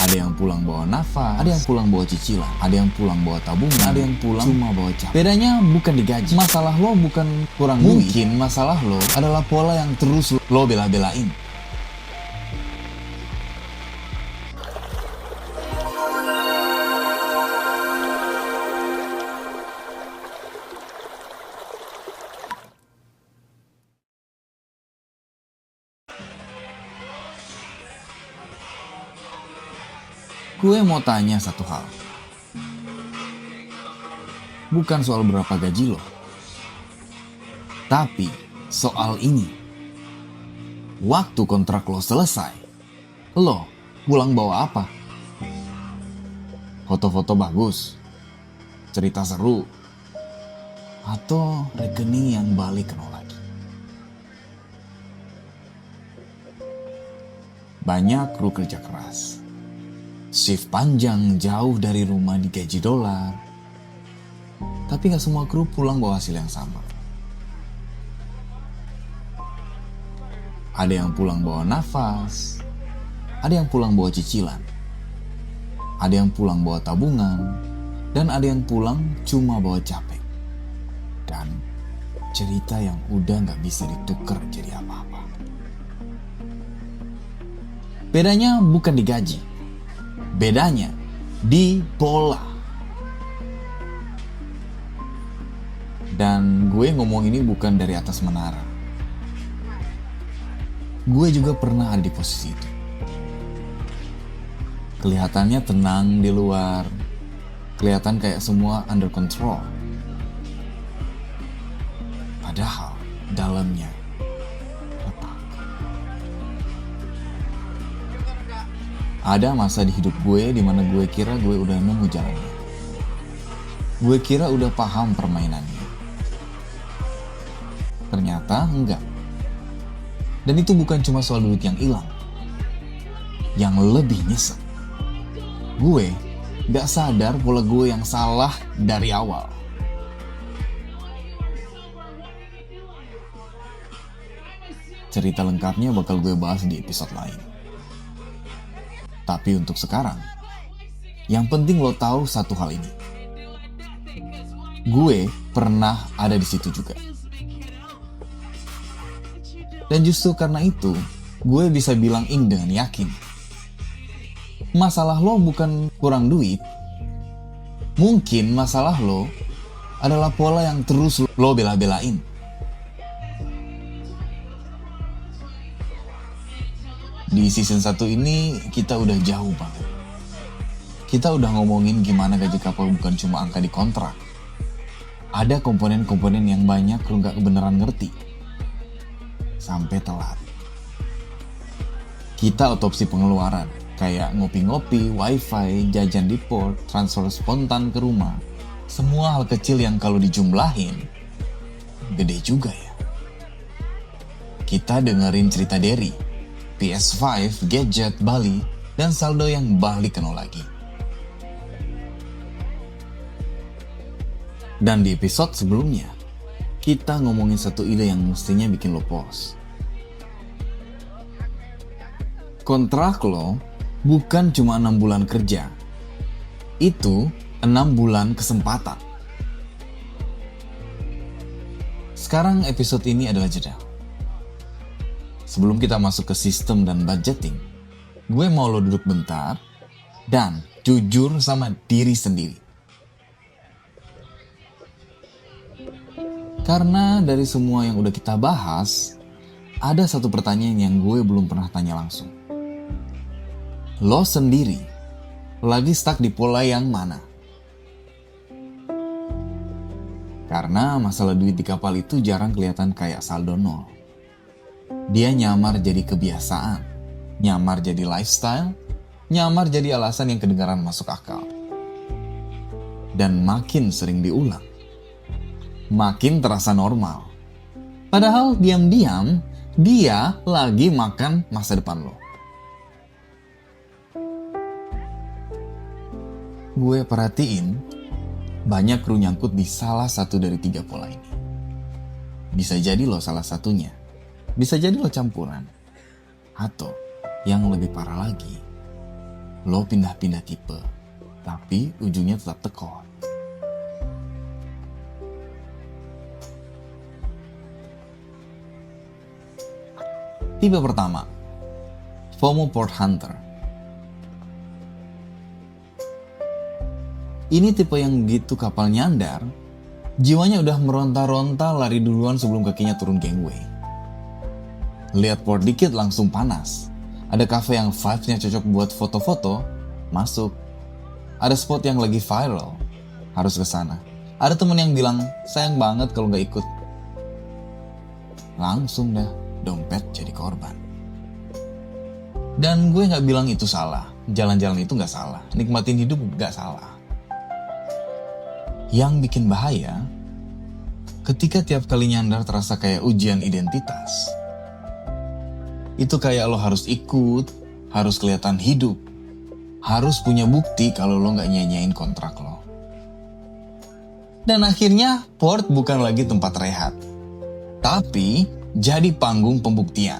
Ada yang pulang bawa nafas, ada yang pulang bawa cicilan, ada yang pulang bawa tabungan, ada yang pulang cuma bawa capek. Bedanya bukan di gaji. Masalah lo bukan kurang duit. Mungkin masalah lo adalah pola yang terus lo bela-belain. Gue mau tanya satu hal. Bukan soal berapa gaji lo. Tapi soal ini. Waktu kontrak lo selesai, lo pulang bawa apa? Foto-foto bagus? Cerita seru? Atau rekening yang balik ke nol lagi? Banyak kru kerja keras. Shift panjang jauh dari rumah digaji dolar. Tapi gak semua kru pulang bawa hasil yang sama. Ada yang pulang bawa nafas. Ada yang pulang bawa cicilan. Ada yang pulang bawa tabungan. Dan ada yang pulang cuma bawa capek. Dan cerita yang udah gak bisa ditukar jadi apa-apa. Bedanya bukan di gaji. Bedanya di pola. Dan gue ngomong ini bukan dari atas menara. Gue juga pernah ada di posisi itu. Kelihatannya tenang di luar. Kelihatan kayak semua under control. Padahal dalamnya retak. Ada masa di hidup gue di mana gue kira gue udah nemu jalannya. Gue kira udah paham permainannya. Ternyata enggak. Dan itu bukan cuma soal duit yang hilang. Yang lebih nyesek. Gue gak sadar pola gue yang salah dari awal. Cerita lengkapnya bakal gue bahas di episode lain. Tapi untuk sekarang, yang penting lo tahu satu hal ini. Gue pernah ada di situ juga. Dan justru karena itu, gue bisa bilang ini dengan yakin. Masalah lo bukan kurang duit. Mungkin masalah lo adalah pola yang terus lo bela-belain. Di season 1 ini kita udah jauh banget. Kita udah ngomongin gimana gaji kapal bukan cuma angka di kontrak. Ada komponen-komponen yang banyak lo gak beneran ngerti. Sampai telat. Kita otopsi pengeluaran. Kayak ngopi-ngopi, wifi, jajan di port, transfer spontan ke rumah. Semua hal kecil yang kalau dijumlahin, gede juga ya. Kita dengerin cerita Derry, PS5, gadget, Bali, dan saldo yang balik ke nol lagi. Dan di episode sebelumnya, kita ngomongin satu ide yang mestinya bikin lo pause. Kontrak lo bukan cuma 6 bulan kerja. Itu 6 bulan kesempatan. Sekarang episode ini adalah jeda. Sebelum kita masuk ke sistem dan budgeting, gue mau lo duduk bentar dan jujur sama diri sendiri. Karena dari semua yang udah kita bahas, ada satu pertanyaan yang gue belum pernah tanya langsung. Lo sendiri lagi stuck di pola yang mana? Karena masalah duit di kapal itu jarang kelihatan kayak saldo nol. Dia nyamar jadi kebiasaan, nyamar jadi lifestyle, nyamar jadi alasan yang kedengaran masuk akal. Dan makin sering diulang, makin terasa normal. Padahal diam-diam dia lagi makan masa depan lo. Gue perhatiin banyak kru nyangkut di salah satu dari 3 pola ini. Bisa jadi lo salah satunya. Bisa jadi lo campuran. Atau yang lebih parah lagi, Lo pindah-pindah tipe, tapi ujungnya tetap tekor. Tipe pertama, FOMO Port Hunter. Ini tipe yang gitu kapal nyandar, jiwanya udah meronta-ronta lari duluan sebelum kakinya turun gangway. Lihat port dikit langsung panas. Ada cafe yang vibes-nya cocok buat foto-foto, masuk. Ada spot yang lagi viral, harus ke sana. Ada temen yang bilang, sayang banget kalau nggak ikut. Langsung dah, dompet jadi korban. Dan gue nggak bilang itu salah. Jalan-jalan itu nggak salah. Nikmatin hidup nggak salah. Yang bikin bahaya, ketika tiap kali nyandar terasa kayak ujian identitas. Itu kayak lo harus ikut, harus kelihatan hidup, harus punya bukti kalau lo nggak nyanyain kontrak lo. Dan akhirnya port bukan lagi tempat rehat, tapi jadi panggung pembuktian.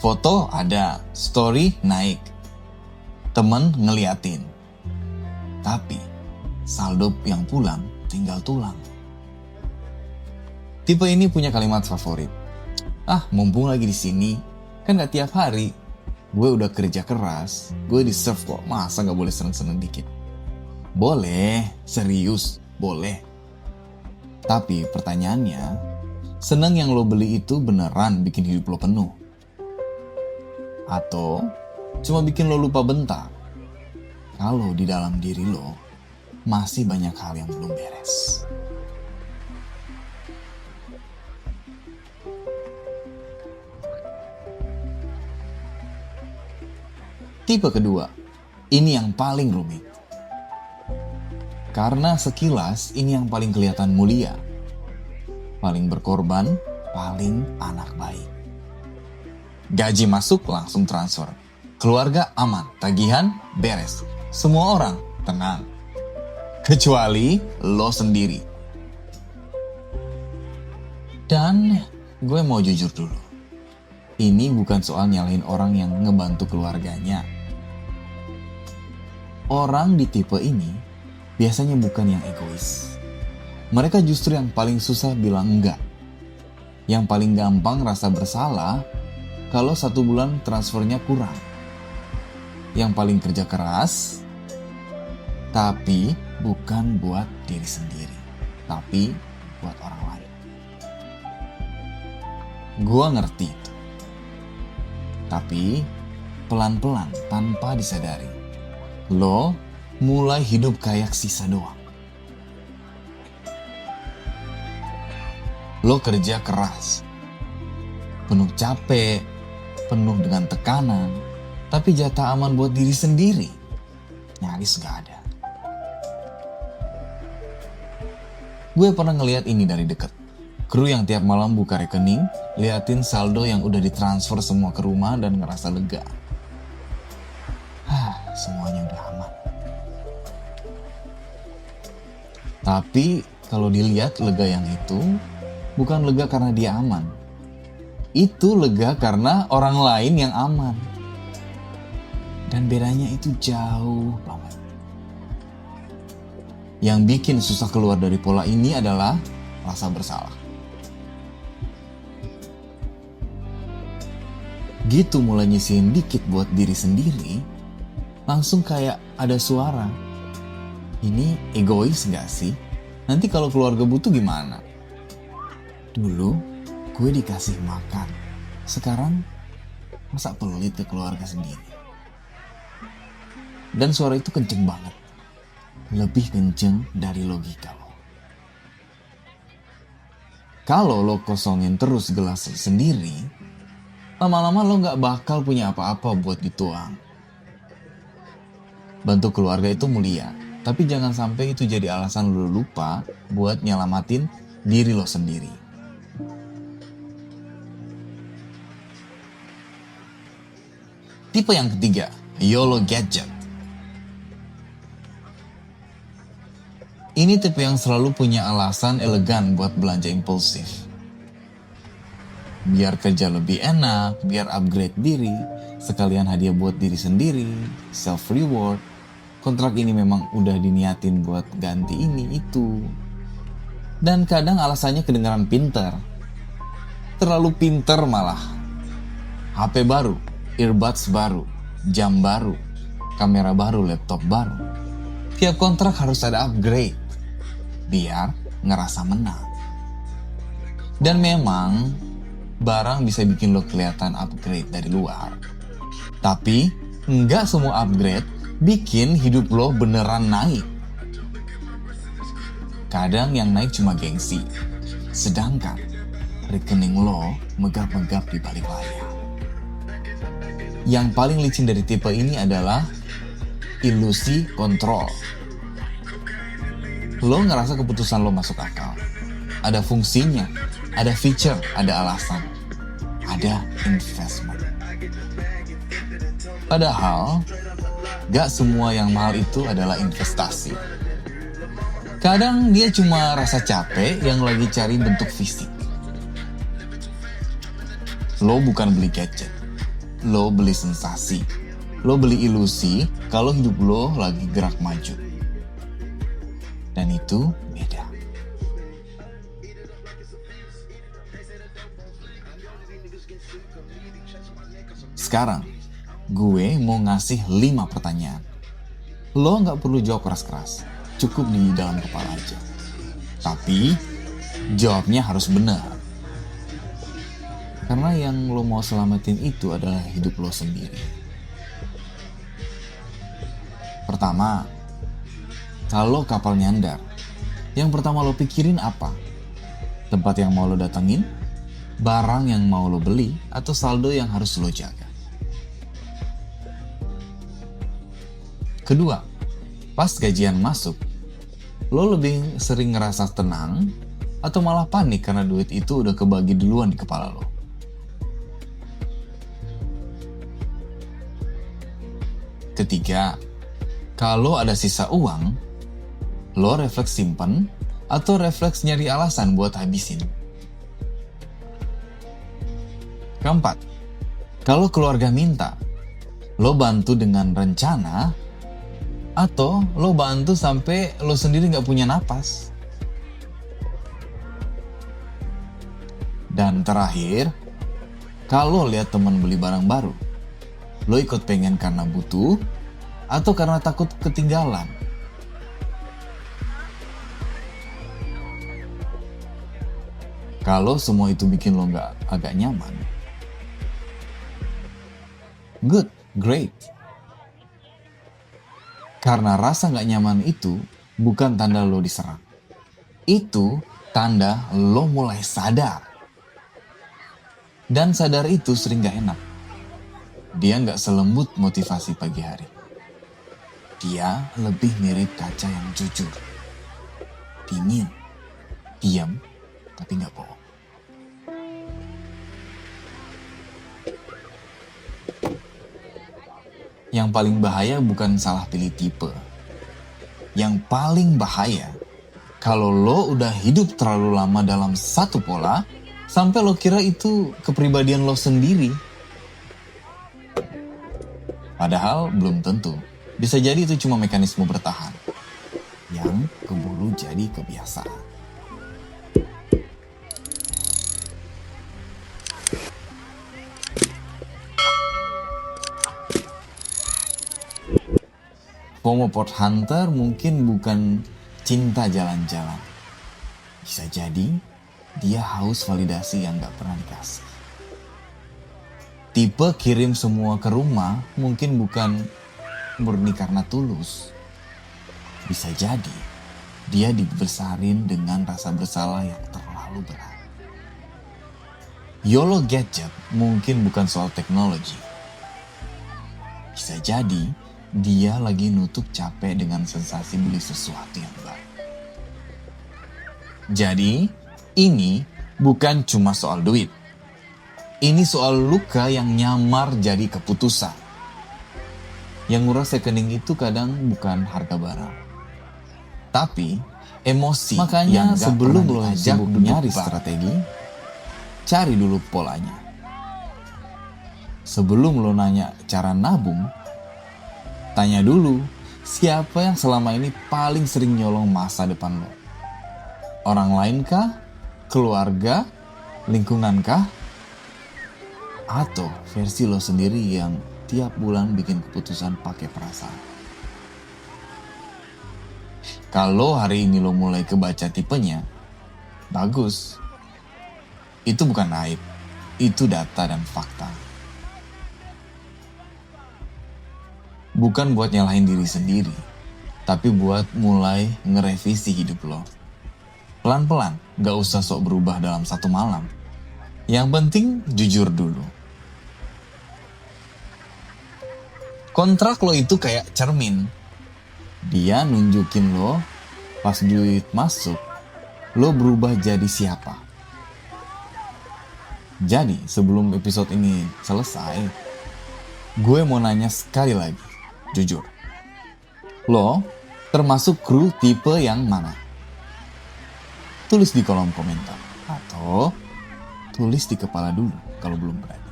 Foto ada, story naik, temen ngeliatin. Tapi saldo yang pulang tinggal tulang. Tipe ini punya kalimat favorit. Mumpung lagi di sini, kan gak tiap hari. Gue udah kerja keras, gue deserve kok. Masa gak boleh seneng-seneng dikit? Boleh, serius, boleh. Tapi pertanyaannya, seneng yang lo beli itu beneran bikin hidup lo penuh? Atau cuma bikin lo lupa bentar? Kalau di dalam diri lo masih banyak hal yang belum beres. Tipe kedua, ini yang paling rumit. Karena sekilas ini yang paling kelihatan mulia. Paling berkorban, paling anak baik. Gaji masuk langsung transfer. Keluarga aman, tagihan beres. Semua orang tenang. Kecuali lo sendiri. Dan gue mau jujur dulu. Ini bukan soal nyalahin orang yang ngebantu keluarganya. Orang di tipe ini biasanya bukan yang egois. Mereka justru yang paling susah bilang enggak. Yang paling gampang rasa bersalah kalau 1 bulan transfernya kurang. Yang paling kerja keras, tapi bukan buat diri sendiri, tapi buat orang lain. Gua ngerti itu. Tapi pelan-pelan tanpa disadari, lo mulai hidup kayak sisa doang. Lo kerja keras, penuh capek, penuh dengan tekanan, tapi jatah aman buat diri sendiri nyaris gak ada. Gue pernah ngeliat ini dari deket. Kru yang tiap malam buka rekening, liatin saldo yang udah ditransfer semua ke rumah dan ngerasa lega. Semuanya udah aman. Tapi kalau dilihat lega yang itu bukan lega karena dia aman. Itu lega karena orang lain yang aman. Dan bedanya itu jauh banget. Yang bikin susah keluar dari pola ini adalah rasa bersalah. Gitu mulai nyisihin dikit buat diri sendiri, langsung kayak ada suara. Ini egois gak sih? Nanti kalau keluarga butuh gimana? Dulu gue dikasih makan, sekarang masa pelit ke keluarga sendiri? Dan suara itu kenceng banget. Lebih kenceng dari logika lo. Kalau lo kosongin terus gelas sendiri, lama-lama lo gak bakal punya apa-apa buat dituang. Bantu keluarga itu mulia, tapi jangan sampai itu jadi alasan lo lupa buat nyelamatin diri lo sendiri. Tipe yang ketiga, YOLO gadget. Ini tipe yang selalu punya alasan elegan buat belanja impulsif. biar kerja lebih enak, biar upgrade diri, sekalian hadiah buat diri sendiri, self reward. Kontrak ini memang udah diniatin buat ganti ini itu. Dan kadang alasannya kedengaran pinter. Terlalu pinter malah. HP baru, earbuds baru, jam baru, kamera baru, laptop baru. Tiap kontrak harus ada upgrade, biar ngerasa menang. Dan memang, barang bisa bikin lo kelihatan upgrade dari luar. Tapi, nggak semua upgrade bikin hidup lo beneran naik. Kadang yang naik cuma gengsi, sedangkan rekening lo megap-megap di balik layar. Yang paling licin dari tipe ini adalah ilusi kontrol. Lo ngerasa keputusan lo masuk akal. Ada fungsinya, ada feature, ada alasan, ada investment. Padahal, gak semua yang mahal itu adalah investasi. Kadang dia cuma rasa capek yang lagi cari bentuk fisik. Lo bukan beli gadget, lo beli sensasi. Lo beli ilusi kalau hidup lo lagi gerak maju. Dan itu beda. Sekarang, gue mau ngasih 5 pertanyaan. Lo gak perlu jawab keras-keras, cukup di dalam kepala aja. Tapi, jawabnya harus benar. Karena yang lo mau selamatin itu adalah hidup lo sendiri. Pertama, kalau kapal nyandar, yang pertama lo pikirin apa? Tempat yang mau lo datengin, barang yang mau lo beli, atau saldo yang harus lo jaga? Kedua, pas gajian masuk, lo lebih sering ngerasa tenang atau malah panik karena duit itu udah kebagi duluan di kepala lo? Ketiga, kalau ada sisa uang, lo refleks simpen atau refleks nyari alasan buat habisin? Keempat, kalau keluarga minta, lo bantu dengan rencana atau lo bantu sampai lo sendiri gak punya napas? Dan terakhir, kalau lihat teman beli barang baru, lo ikut pengen karena butuh atau karena takut ketinggalan? Kalau semua itu bikin lo agak nyaman, good, great. Karena rasa gak nyaman itu bukan tanda lo diserang. Itu tanda lo mulai sadar. Dan sadar itu sering gak enak. Dia gak selembut motivasi pagi hari. Dia lebih mirip kaca yang jujur. Dingin, diam, tapi gak bohong. Yang paling bahaya bukan salah pilih tipe. Yang paling bahaya, kalau lo udah hidup terlalu lama dalam satu pola, sampai lo kira itu kepribadian lo sendiri. Padahal belum tentu. Bisa jadi itu cuma mekanisme bertahan yang keburu jadi kebiasaan. FOMO Pot Hunter mungkin bukan cinta jalan-jalan. Bisa jadi dia haus validasi yang gak pernah dikasih. Tipe kirim semua ke rumah mungkin bukan murni karena tulus. Bisa jadi dia dibesarin dengan rasa bersalah yang terlalu berat. YOLO gadget mungkin bukan soal teknologi. Bisa jadi dia lagi nutup capek dengan sensasi beli sesuatu yang baru. Jadi, ini bukan cuma soal duit. Ini soal luka yang nyamar jadi keputusan. Yang nguras rekening itu kadang bukan harga barang, tapi emosi. Makanya sebelum lo ajak nyari strategi, cari dulu polanya. Sebelum lo nanya cara nabung, tanya dulu siapa yang selama ini paling sering nyolong masa depan lo. Orang lain kah? Keluarga? Lingkungan kah? Atau versi lo sendiri yang tiap bulan bikin keputusan pakai perasaan? Kalau hari ini lo mulai kebaca tipenya, bagus. Itu bukan aib, itu data dan fakta. Bukan buat nyalahin diri sendiri, tapi buat mulai ngerevisi hidup lo. Pelan-pelan, gak usah sok berubah dalam satu malam. Yang penting jujur dulu. Kontrak lo itu kayak cermin. Dia nunjukin lo pas duit masuk, lo berubah jadi siapa. Jadi sebelum episode ini selesai, gue mau nanya sekali lagi, jujur. Lo termasuk kru tipe yang mana? Tulis di kolom komentar. Atau tulis di kepala dulu kalau belum berani.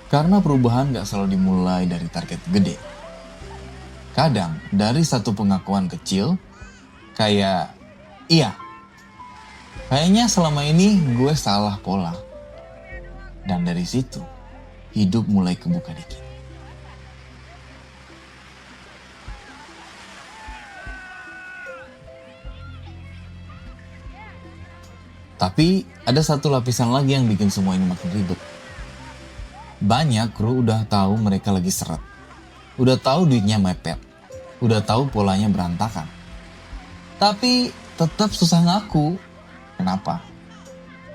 Karena perubahan gak selalu dimulai dari target gede. Kadang dari satu pengakuan kecil, kayak, iya, kayaknya selama ini gue salah pola. Dan dari situ, hidup mulai kebuka dikit. Tapi ada satu lapisan lagi yang bikin semua ini makin ribet. Banyak kru udah tahu mereka lagi seret. Udah tahu duitnya mepet. Udah tahu polanya berantakan. Tapi tetap susah ngaku. Kenapa?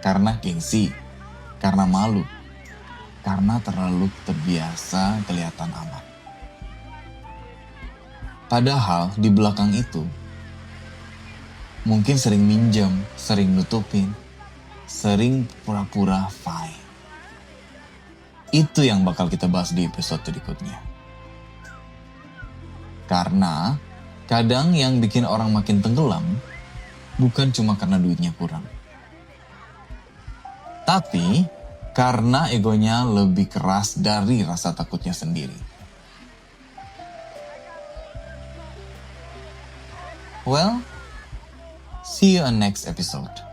Karena gengsi. Karena malu. Karena terlalu terbiasa kelihatan aman. Padahal di belakang itu, mungkin sering minjem, sering nutupin, sering pura-pura fine. Itu yang bakal kita bahas di episode berikutnya. Karena kadang yang bikin orang makin tenggelam bukan cuma karena duitnya kurang. Tapi karena egonya lebih keras dari rasa takutnya sendiri. Well, see you on next episode.